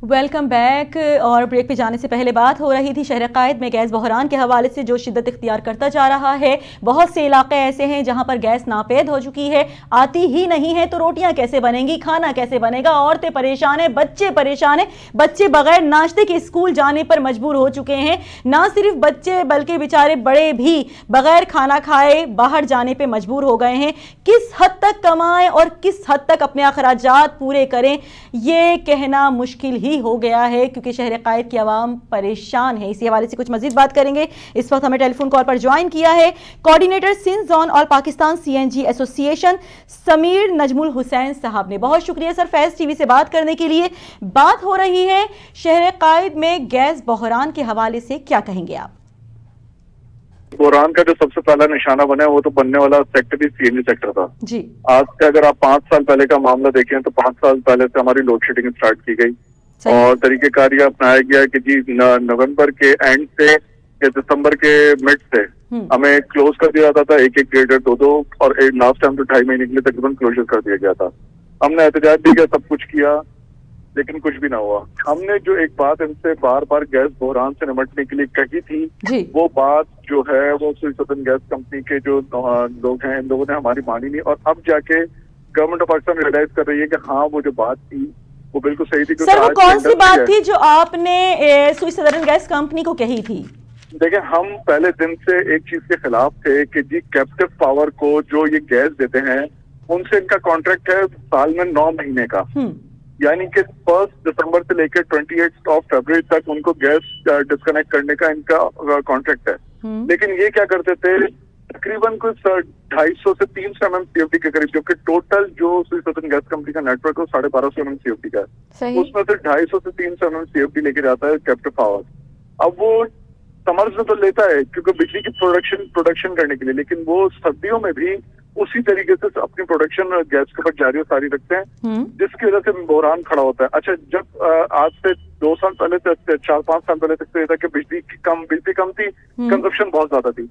Welcome back. और break पे जाने से पहले बात हो रही थी शहर कायद में गैस बहरान के हवाले से जो शिद्दत इख्तियार करता जा रहा है। बहुत से इलाके ऐसे हैं जहां पर गैस नापेद हो चुकी है, आती ही नहीं है, तो रोटियां कैसे बनेंगी, खाना कैसे बनेगा। औरतें परेशान हैं, बच्चे परेशान हैं, बच्चे बगैर नाश्ते के स्कूल जाने पर मजबूर हो चुके हैं। ना सिर्फ बच्चे बल्कि बेचारे बड़े भी बगैर खाना खाए बाहर जाने पर मजबूर हो गए हैं। किस हद तक कमाएं और किस हद तक अपने अखराजात पूरे करें, ये कहना मुश्किल ही हो गया है, क्योंकि शहर कायद की आवाम परेशान है। इसी हवाले से कुछ मजीद बात करेंगे। इस वक्त हमें टेलीफोन कॉल पर ज्वाइन किया है कोऑर्डिनेटर सिंध जोन और पाकिस्तान सीएनजी एसोसिएशन समीर नजमुल हुसैन साहब ने। बहुत शुक्रिया सर फैज टीवी से बात करने के लिए। बात हो रही है शहर कायद में गैस बहरान के हवाले से, क्या कहेंगे आप? बहरान का जो सबसे पहला निशाना बना है वो तो बनने वाला सेक्टर ही सीएनजी सेक्टर था जी। आज से अगर आप 5 साल पहले का मामला देखें तो 5 साल पहले से हमारी लोड शेडिंग स्टार्ट की गई और तरीकेकार यह अपनाया गया कि जी नवंबर के एंड से या दिसंबर के मिड से हमें क्लोज कर दिया जाता था, एक ग्रेडर दो और लास्ट टाइम तो 2.5 महीने के लिए तकरीबन क्लोजर कर दिया गया था। हमने एहतजाज भी किया, सब कुछ किया, लेकिन कुछ भी ना हुआ। हमने जो एक बात इनसे बार बार गैस बहरान से निपटने के लिए कही थी वो बात जो है वो सुई सदन गैस कंपनी के जो लोग हैं इन लोगों ने हमारी मानी नहीं। और अब जाके गवर्नमेंट ऑफ पाकिस्तान रियलाइज कर रही है कि हाँ वो जो बात थी वो बिल्कुल सही थी। सर वो कौन सी बात थी जो आपने सुई सदन गैस कंपनी को कही थी? देखिए, हम पहले दिन से एक चीज के खिलाफ थे कि जी कैप्टिव पावर को जो ये गैस देते हैं उनसे इनका कॉन्ट्रैक्ट है साल में 9 महीने का, यानी कि 1 दिसंबर से लेकर 28 फरवरी तक उनको गैस डिस्कनेक्ट करने का इनका कॉन्ट्रैक्ट है। लेकिन ये क्या करते थे, तकरीबन कुछ 250 से 300 MMCFD के करीब, जो कि टोटल जो सुई सदन गैस कंपनी का नेटवर्क है 1250 MMCFD का है, उसमें से 250 से 300 MMCFD लेके जाता है कैप्टिव पावर। अब वो समर्स में तो लेता है क्योंकि बिजली की प्रोडक्शन करने के लिए, लेकिन वो सर्दियों में भी उसी तरीके से अपनी प्रोडक्शन गैस के ऊपर जारी और सारी रखते हैं, जिसकी वजह से बहरान खड़ा होता है। अच्छा, जब आज से 2 साल पहले से 4-5 साल पहले तक तो ये था कि बिजली कम थी, कंजप्शन बहुत ज्यादा थी।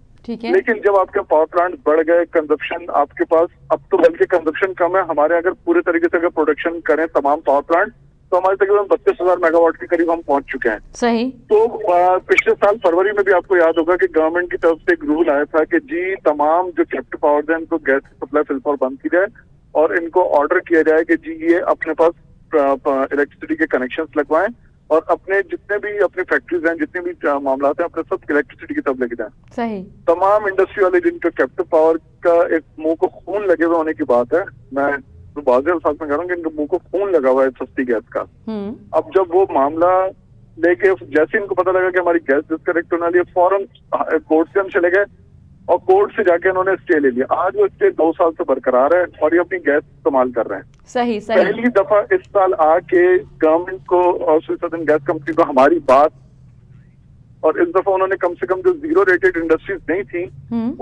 लेकिन जब आपके पावर प्लांट बढ़ गए, कंजप्शन आपके पास अब तो बल्कि कंजप्शन कम है। हमारे अगर पूरे तरीके से अगर प्रोडक्शन करें तमाम पावर प्लांट तो हमारे तकरीबन 32,000 मेगावाट के करीब हम पहुंच चुके हैं। सही। तो पिछले साल फरवरी में भी आपको याद होगा कि गवर्नमेंट की तरफ से एक रूल आया था कि जी तमाम जो कैप्टिव पावर है इनको गैस सप्लाई फिलहाल बंद की जाए और इनको ऑर्डर किया जाए कि जी ये अपने पास इलेक्ट्रिसिटी के कनेक्शंस लगवाएं और अपने जितने भी अपनी फैक्ट्रीज हैं, जितने भी मामला हैं, अपने सब इलेक्ट्रिसिटी की तरफ लेके जाएं। सही। तमाम इंडस्ट्री वाले जिनके कैप्टिव पावर का एक मुंह को खून लगे हुए होने की बात है, मैं तो बाज़ साथ में कह रहा हूँ कि इनके मुंह को खून लगा हुआ है सस्ती गैस का। अब जब वो मामला लेके जैसे इनको पता लगा कि हमारी गैस डिस्कनेक्ट होने वाली है, फौरन कोर्ट से हम चले गए और कोर्ट से जाके इन्होंने स्टे ले लिया। आज वो स्टे 2 साल से बरकरार है और ये अपनी गैस इस्तेमाल कर रहे हैं। सही सही। पहली दफा इस साल आके गवर्नमेंट को और सुई सदन गैस कंपनी को हमारी बात, और इस दफा उन्होंने कम से कम जो 0 रेटेड इंडस्ट्रीज नहीं थी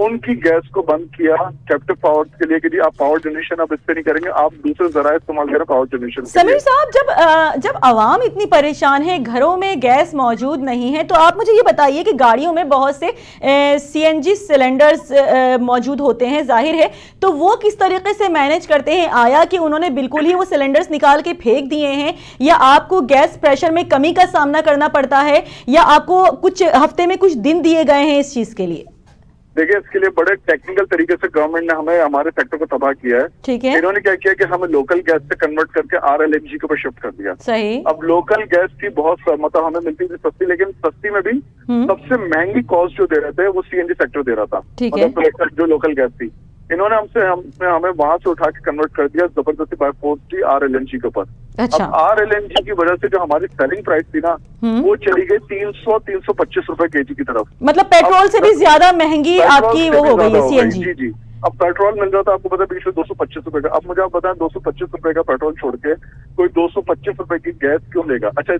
उनकी गैस को बंद किया कैप्टिव पावर के लिए कि जी आप पावर जनरेशन अब इससे नहीं करेंगे, आप दूसरे जराए इस्तेमाल करें पावर जनरेशन। समीर साहब, जब आवाम इतनी परेशान है, घरों में गैस मौजूद नहीं है, तो आप मुझे ये बताइए कि गाड़ियों में बहुत से सीएनजी सिलेंडर्स मौजूद होते हैं, जाहिर है, तो वो किस तरीके से मैनेज करते हैं? आया कि उन्होंने बिल्कुल ही वो सिलेंडर्स निकाल के फेंक दिए हैं, या आपको गैस प्रेशर में कमी का सामना करना पड़ता है, या आपको कुछ हफ्ते में कुछ दिन दिए गए हैं इस चीज के लिए? देखिए, इसके लिए बड़े टेक्निकल तरीके से गवर्नमेंट ने हमें हमारे सेक्टर को तबाह किया है। ठीक है। इन्होंने क्या किया कि हमें लोकल गैस से कन्वर्ट करके RLNG के ऊपर शिफ्ट कर दिया। सही। अब लोकल गैस की बहुत मतलब हमें मिलती थी सस्ती, लेकिन सस्ती में भी सबसे महंगी कॉस्ट जो दे रहे थे वो CNG सेक्टर दे रहा था, मतलब जो लोकल गैस थी। इन्होंने हमें वहां से उठा के कन्वर्ट कर दिया जबरदस्ती बाय फोर्स RLNG के ऊपर। अच्छा। अब RLNG की वजह से जो हमारी सेलिंग प्राइस थी ना वो चली गई 300-325 रुपए केजी की तरफ, मतलब पेट्रोल से भी ज्यादा महंगी आपकी वो हो गई है CNG। जी जी। अब पेट्रोल मिल रहा था आपको पता है बीच में 225 रुपए का, अब मुझे आप बताएं 225 रुपए का पेट्रोल छोड़ के कोई 225 रुपए की गैस क्यों लेगा? अच्छा,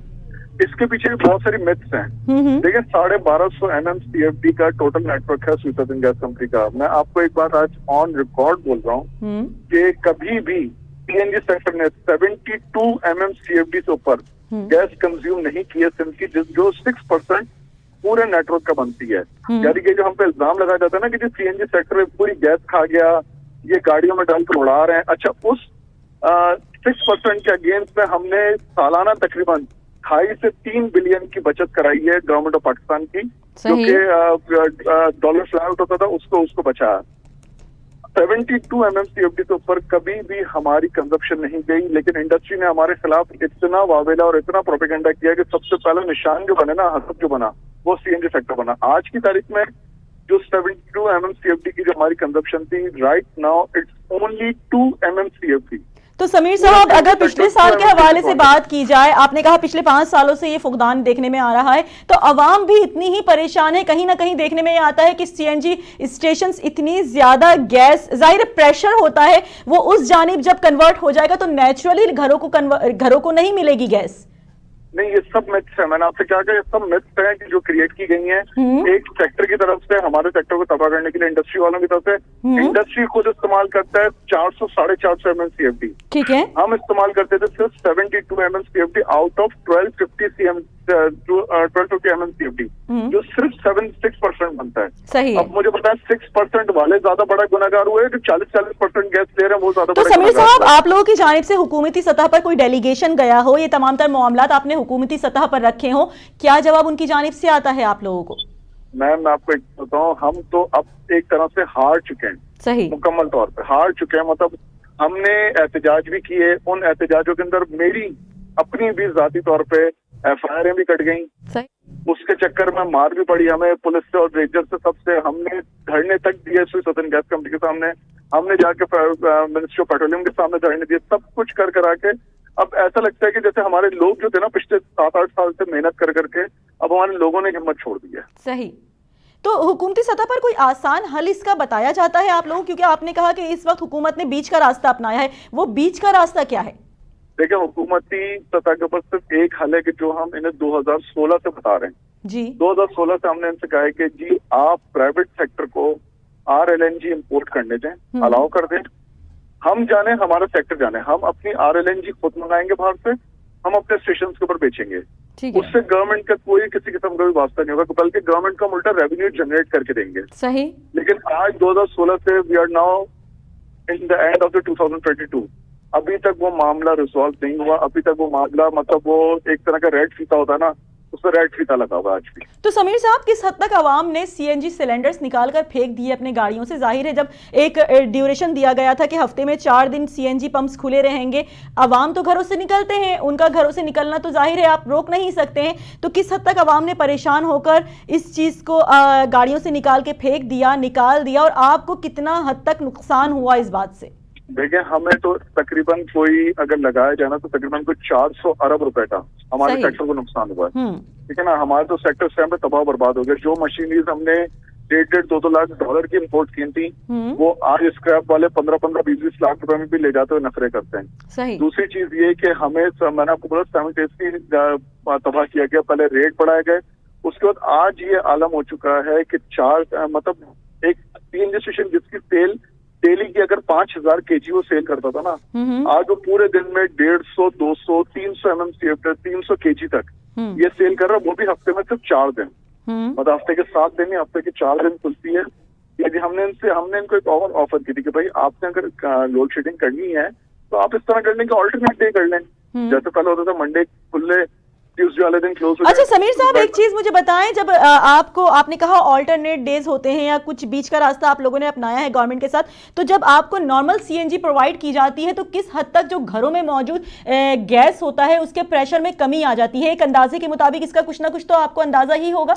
इसके पीछे भी बहुत सारी मिथ्स हैं। देखिए, 1250 MMCFD का टोटल नेटवर्क है सुई सदन गैस कंपनी का। मैं आपको एक बात आज ऑन रिकॉर्ड बोल रहा हूँ कि कभी भी CNG सेक्टर ने 72 MMCFD से ऊपर गैस कंज्यूम नहीं की है सिंध की, जो 6% पूरे नेटवर्क का बनती है। यानी कि जो हम पे इल्जाम लगाया जाता है ना कि जो CNG सेक्टर में पूरी गैस खा गया, ये गाड़ियों में डाल कर उड़ा रहे हैं। अच्छा, उस 6% के अगेंस्ट में हमने सालाना तकरीबन $2.5 से 3 बिलियन की बचत कराई है गवर्नमेंट ऑफ पाकिस्तान की, जो सही। कि डॉलर फ्लाई आउट होता था उसको बचाया। 72 MMCFD से ऊपर कभी भी हमारी कंजप्शन नहीं गई, लेकिन इंडस्ट्री ने हमारे खिलाफ इतना वावेला और इतना प्रोपेगेंडा किया कि सबसे पहला निशान जो बने ना, हसब जो बना, वो सीएनजी सेक्टर बना। आज की तारीख में जो 72 MMCFD की जो हमारी कंजप्शन थी, right now it's only 2 MMCFD। तो समीर साहब, अगर पिछले साल के हवाले से बात की जाए, आपने कहा पिछले 5 सालों से ये फुकदान देखने में आ रहा है, तो अवाम भी इतनी ही परेशान है। कहीं ना कहीं देखने में आता है कि सीएनजी स्टेशन इतनी ज्यादा गैस, जाहिर प्रेशर होता है, वो उस जानिब जब कन्वर्ट हो जाएगा तो नेचुरली घरों को नहीं मिलेगी गैस। नहीं, ये सब मिथ्स है। मैंने आपसे क्या कहा, ये सब मिथ्स हैं कि जो क्रिएट की गई हैं एक सेक्टर की तरफ से, हमारे सेक्टर को तबाह करने के लिए इंडस्ट्री वालों की तरफ से। इंडस्ट्री खुद इस्तेमाल करता है 400-450 MMCFD। ठीक है, हम इस्तेमाल करते थे सिर्फ 72 MMCFD आउट ऑफ 1250 MMCFD, जो सिर्फ 6% बनता है। सही। अब मुझे पता है 6% वाले ज्यादा बड़ा गुनाहगार हुए, जो 40% गैस ले रहे हैं वो ज्यादा। तो समीर साहब, आप लोगों की जानिब से हुकूमती सतह पर कोई डेलीगेशन गया हो, ये तमाम तर मामलात आपने हुकूमती सतह पर रखे हो, क्या जवाब उनकी जानिब से आता है आप लोगों को? मैम, मैं आपको एक बताऊं, हम तो अब एक तरह से हार चुके हैं। सही, मुकम्मल तौर पे हार चुके हैं। मतलब हमने एहतजाज भी किए, उन एहतजाजों के अंदर मेरी अपनी भी जाती तौर पे FIR भी कट गई। उसके चक्कर में मार भी पड़ी हमें पुलिस से और रेंजर से, सबसे। हमने धरने तक दिए सदन गैस कंपनी के सामने, हमने जाके मिनिस्ट्री ऑफ पेट्रोलियम के सामने धरने दिए, सब कुछ कर करा के अब ऐसा लगता है कि जैसे हमारे लोग जो थे ना पिछले 7-8 साल से मेहनत कर करके, अब हमारे लोगों ने हिम्मत छोड़ दी है। सही। तो हुकूमती सतह पर कोई आसान हल इसका बताया जाता है आप लोगों, क्योंकि आपने कहा कि इस वक्त हुकूमत ने बीच का रास्ता अपनाया है, वो बीच का रास्ता क्या है? देखिए, हुकूमती सतह के ऊपर सिर्फ एक हल है कि जो हम इन्हें 2016 से बता रहे हैं जी। 2016 से हमने इनसे कहा है कि जी आप प्राइवेट सेक्टर को RLNG इंपोर्ट करने दें, अलाउ कर दें, हम जाने, हमारा सेक्टर जाने, हम अपनी RLNG खुद मंगाएंगे बाहर से, हम अपने स्टेशन के ऊपर बेचेंगे। उससे गवर्नमेंट का कोई किसी किस्म का भी वास्ता नहीं होगा, बल्कि गवर्नमेंट का उल्टा रेवेन्यू जनरेट करके देंगे। सही। लेकिन आज 2016 से we are now in the end of the 2022, अभी तक वो मामला रिजॉल्व नहीं हुआ। अभी तक वो मामला, मतलब वो एक तरह का रेड फीता होता है ना, उसमें रेड फीता लगा हुआ आज भी। तो समीर साहब, किस हद तक आवाम ने CNG सिलेंडर्स निकाल कर फेंक दिए अपने गाड़ियों से? जाहिर है जब एक ड्यूरेशन दिया गया था कि हफ्ते में 4 दिन CNG पंप्स खुले रहेंगे, आवाम तो घरों से निकलते हैं, उनका घरों से निकलना तो जाहिर है आप रोक नहीं सकते हैं। तो किस हद तक आवाम ने परेशान होकर इस चीज को गाड़ियों से निकाल के फेंक दिया, निकाल दिया, और आपको कितना हद तक नुकसान हुआ इस बात से? देखिए, हमें तो तकरीबन कोई अगर लगाया जाए ना तो तकरीबन कोई 400 अरब रुपए का हमारे सेक्टर को नुकसान हुआ है। ठीक है ना, हमारे तो सेक्टर इस टाइम पे तबाह बर्बाद हो गया। जो मशीनरीज हमने 1.5-2 लाख डॉलर की इंपोर्ट की थी, वो आज स्क्रैप वाले 15-20 लाख रुपए में भी ले जाते हुए नखरे करते हैं। दूसरी चीज ये कि हमें, मैंने आपको बोला, साइमल्टेनियसली तबाह किया गया। पहले रेट बढ़ाए गए, उसके बाद आज ये आलम हो चुका है कि मतलब एक CNG स्टेशन जिसकी सेल डेली की अगर 5000 kg वो सेल करता था ना, आज वो पूरे दिन में 150, 200, 300 MMCFD 300 kg तक ये सेल कर रहा है, वो भी हफ्ते में सिर्फ 4 दिन। मतलब हफ्ते के 7 दिन नहीं, हफ्ते के 4 दिन खुलती है। यदि हमने इनको एक और ऑफर की थी कि भाई आपने अगर लोड शेडिंग करनी है तो आप इस तरह कर लें कि ऑल्टरनेट डे कर लें। जैसे पहले होता था मंडे खुले, ट्यूसडे वाले दिन क्लोज। अच्छा समीर साहब, एक चीज मुझे बताएं, जब आपने कहा ऑल्टरनेट डेज होते हैं या कुछ बीच का रास्ता आप लोगों ने अपनाया है गवर्नमेंट के साथ, तो जब आपको नॉर्मल CNG प्रोवाइड की जाती है तो किस हद तक जो घरों में मौजूद गैस होता है उसके प्रेशर में कमी आ जाती है? एक अंदाजे के मुताबिक इसका कुछ ना कुछ तो आपको अंदाजा ही होगा।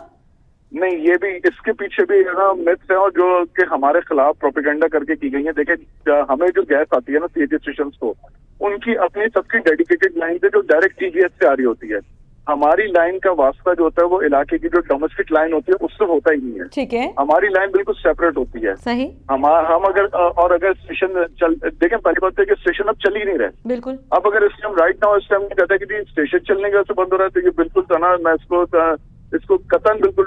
नहीं, ये भी, इसके पीछे भी मिथ्स है और जो कि हमारे खिलाफ प्रोपेगेंडा करके की गई है। देखिए, हमें जो गैस आती है ना CNG स्टेशन को, उनकी अपनी सबकी डेडिकेटेड लाइन है जो डायरेक्ट TGS से आ रही होती है। हमारी लाइन का वास्ता जो होता है वो इलाके की जो डोमेस्टिक लाइन होती है उससे होता ही नहीं है। ठीक है, हमारी लाइन बिल्कुल सेपरेट होती है। सही। हम अगर स्टेशन देखें, पहली बात है कि स्टेशन अब चल ही नहीं रहे। बिल्कुल। अब अगर इस टाइम कहता है कि स्टेशन चलने की वजह से बंद हो रहा है, तो ये बिल्कुल था ना, मैं इसको कतन बिल्कुल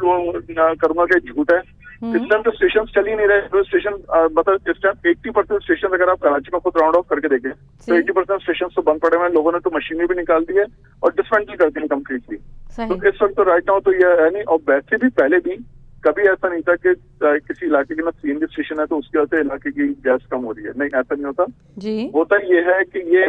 करूंगा कि झूठ है। इस टाइम तो स्टेशन चल ही नहीं रहे। तो स्टेशन मतलब इस टाइम 80% स्टेशन अगर आप कराची में खुद राउंड ऑफ करके देखें तो 80% स्टेशन तो बंद पड़े हुए हैं। लोगों ने तो मशीनें भी निकाल दी है और डिसमेंटल कर दी है कम्प्लीटली। तो इस वक्त तो राइट नाउ तो ये है नहीं। और वैसे भी पहले भी कभी ऐसा नहीं था कि किसी इलाके के में CNG स्टेशन है तो उसकी वजह से इलाके की गैस कम हो रही है। नहीं, ऐसा नहीं होता जी। होता ये है कि ये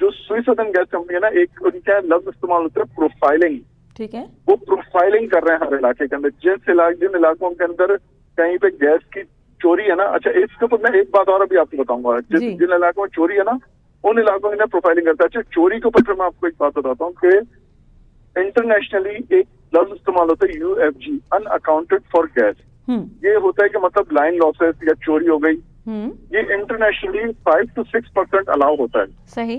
जो सुई सदर्न गैस कंपनी है ना, एक उनका लफ्ज इस्तेमाल होता है प्रोफाइलिंग। ठीक है। वो प्रोफाइलिंग कर रहे हैं हर इलाके के अंदर, जिन इलाकों के अंदर कहीं पे गैस की चोरी है ना। अच्छा, इसके ऊपर मैं एक बात और अभी आपको बताऊंगा, जिन इलाकों में चोरी है ना, उन इलाकों में प्रोफाइलिंग करता है। अच्छा, चोरी के ऊपर फिर मैं आपको एक बात बताता हूँ कि इंटरनेशनली एक लफ्ज इस्तेमाल होता है UFG, अनअकाउंटेड फॉर गैस। ये होता है कि मतलब लाइन लॉसेस या चोरी हो गई, ये इंटरनेशनली 5 to 6% अलाउ होता है। सही।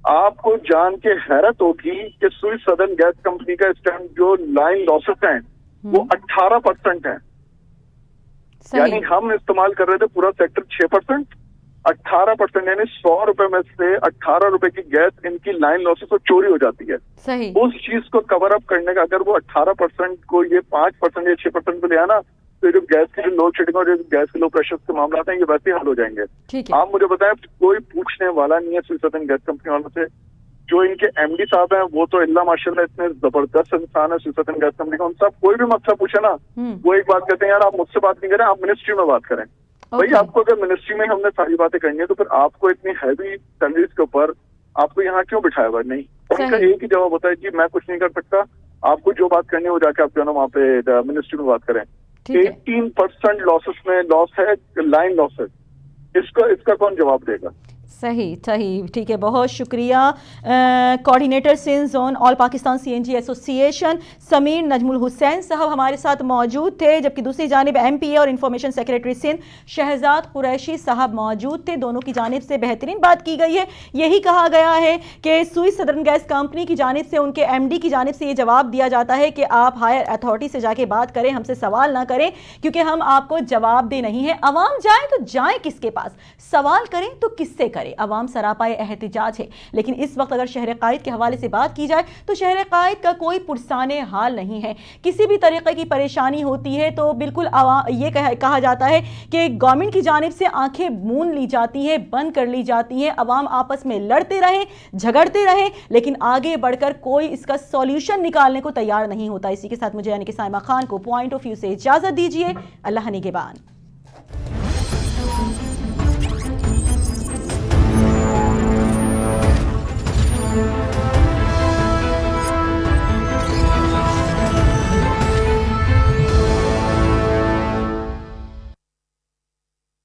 आपको जान के हैरत होगी कि सुई सदर्न गैस कंपनी का इस टाइम जो लाइन लॉसेस हैं वो 18% है। यानी हम इस्तेमाल कर रहे थे पूरा सेक्टर 6%, 18%, यानी 100 रुपए में से 18 रुपए की गैस इनकी लाइन लॉसेस और चोरी हो जाती है। सही। उस चीज को कवर अप करने का अगर वो 18% को ये 5% या 6% पे ले आना, तो जो गैस की जो लोड शेडिंग और जो गैस के लो प्रेशर के मामला हैं, ये वैसे हल हो जाएंगे। आप मुझे बताएं, कोई पूछने वाला नहीं है सुई सदर्न गैस कंपनी वालों से। जो इनके MD साहब हैं वो तो अल्लाह माशाल्लाह इतने जबरदस्त इंसान है सुई सदर्न गैस कंपनी का। उनसे कोई भी मसला पूछे ना, वो एक बात कहते हैं, यार आप मुझसे बात नहीं करें, आप मिनिस्ट्री में बात करें। भाई आपको अगर मिनिस्ट्री में हमने सारी बातें करनी है तो फिर आपको इतनी हैवी सैलरीज के ऊपर आपको यहाँ क्यों बिठाया हुआ? नहीं, उनका एक ही जवाब होता है कि मैं कुछ नहीं कर सकता, आपको जो बात करनी है वो जाके आप जो है ना वहाँ पे मिनिस्ट्री में बात करें। 18% लॉसेस में लॉस है, लाइन लॉसेस, इसका कौन जवाब देगा? सही सही, ठीक है, बहुत शुक्रिया। Coordinator Sindh zone all Pakistan CNG association Sameer Najmul Hussain साहब हमारे साथ मौजूद थे, जबकि दूसरी जानिब MPA और इंफॉर्मेशन सेक्रेटरी सिंध शहजाद कुरैशी साहब मौजूद थे। दोनों की जानिब से बेहतरीन बात की गई है। यही कहा गया है कि सुई सदर्न गैस कंपनी की जानिब से, उनके MD की जानिब से ये जवाब दिया जाता है कि आप हायर अथॉरिटी से जाके बात करें, हमसे सवाल ना करें, क्योंकि हम आपको जवाब दे नहीं है। अवाम जाए तो जाए किसके पास, सवाल करें तो किससे करें? अवाम सरापाए एहतिजाज है। लेकिन इस वक्त अगर शहर कायद के हवाले से बात की जाए तो शहर कायद का कोई पुरसाने हाल नहीं है। किसी भी तरीके की परेशानी होती है तो बिल्कुल ये कहा जाता है कि गवर्नमेंट की जानिब से आंखें मूंद ली जाती हैं, बंद कर ली जाती हैं। अवाम आपस में लड़ते रहे, झगड़ते रहे, लेकिन आगे बढ़कर कोई इसका सॉल्यूशन निकालने को तैयार नहीं होता। इसी के साथ मुझे यानी कि साइमा खान को पॉइंट ऑफ व्यू से इजाजत दीजिए। अल्लाह निगहबान।